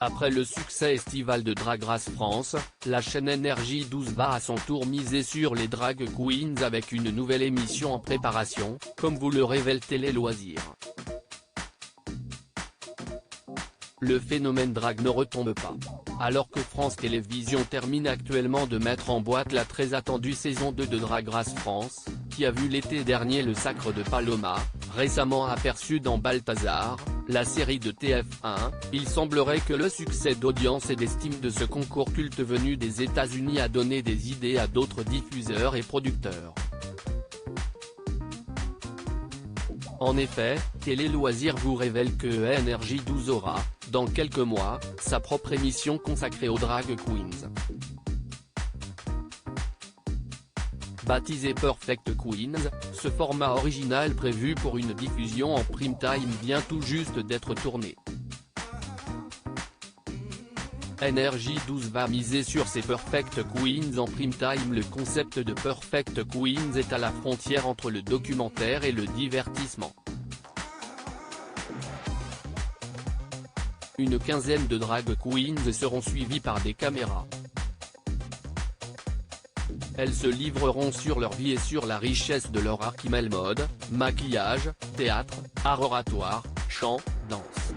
Après le succès estival de Drag Race France, la chaîne Énergie 12 va à son tour miser sur les drag queens avec une nouvelle émission en préparation, comme vous le révèle Télé Loisirs. Le phénomène drag ne retombe pas. Alors que France Télévisions termine actuellement de mettre en boîte la très attendue saison 2 de Drag Race France, qui a vu l'été dernier le sacre de Paloma, récemment aperçu dans Balthazar, la série de TF1, il semblerait que le succès d'audience et d'estime de ce concours culte venu des États-Unis a donné des idées à d'autres diffuseurs et producteurs. En effet, Télé Loisirs vous révèle que Énergie 12 aura, dans quelques mois, sa propre émission consacrée aux drag queens. Baptisé Perfect Queens, ce format original prévu pour une diffusion en prime time vient tout juste d'être tourné. Énergie 12 va miser sur ces Perfect Queens en prime time. Le concept de Perfect Queens est à la frontière entre le documentaire et le divertissement. Une quinzaine de drag queens seront suivies par des caméras. Elles se livreront sur leur vie et sur la richesse de leur art qui mêle mode, maquillage, théâtre, art oratoire, chant, danse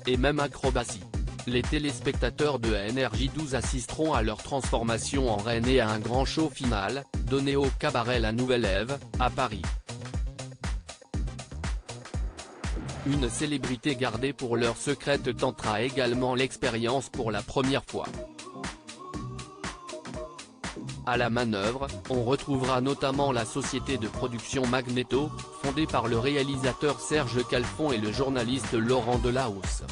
et même acrobatie. Les téléspectateurs de Énergie 12 assisteront à leur transformation en reine et à un grand show final, donné au cabaret La Nouvelle Ève, à Paris. Une célébrité gardée pour leur secrète tentera également l'expérience pour la première fois. À la manœuvre, on retrouvera notamment la société de production Magnéto, fondée par le réalisateur Serge Calfon et le journaliste Laurent Delahousse.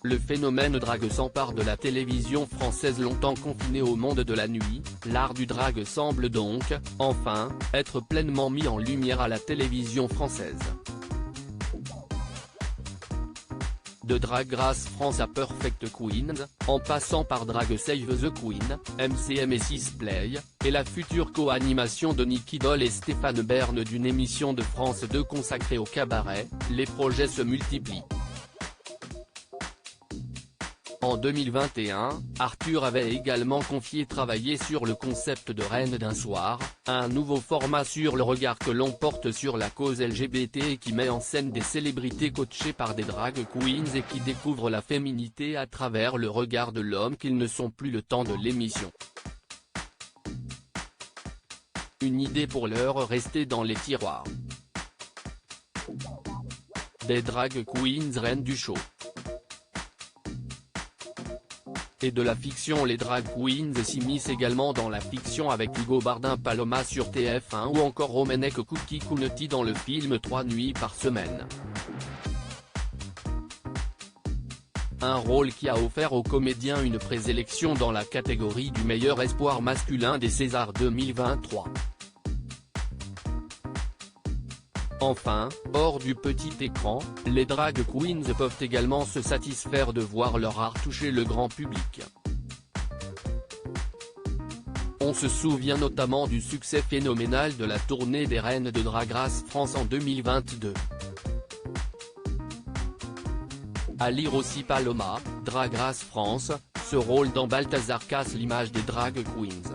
Le phénomène drag s'empare de la télévision française longtemps confinée au monde de la nuit. L'art du drag semble donc, enfin, être pleinement mis en lumière à la télévision française. De Drag Race France à Perfect Queens, en passant par Drag Save the Queen, MCM et 6play, et la future co-animation de Nicky Doll et Stéphane Bern d'une émission de France 2 consacrée au cabaret, les projets se multiplient. En 2021, Arthur avait également confié travailler sur le concept de Reine d'un soir, un nouveau format sur le regard que l'on porte sur la cause LGBT et qui met en scène des célébrités coachées par des drag queens et qui découvrent la féminité à travers le regard de l'homme qu'ils ne sont plus le temps de l'émission. Une idée pour l'heure restée dans les tiroirs. Des drag queens reines du show. Et de la fiction. Les drag queens s'immiscent également dans la fiction avec Hugo Bardin Paloma sur TF1 ou encore Romanek Cookie Kunuti dans le film 3 nuits par semaine. Un rôle qui a offert aux comédiens une présélection dans la catégorie du meilleur espoir masculin des Césars 2023. Enfin, hors du petit écran, les drag queens peuvent également se satisfaire de voir leur art toucher le grand public. On se souvient notamment du succès phénoménal de la tournée des Reines de Drag Race France en 2022. À lire aussi Paloma, Drag Race France, ce rôle dans Balthazar casse l'image des drag queens.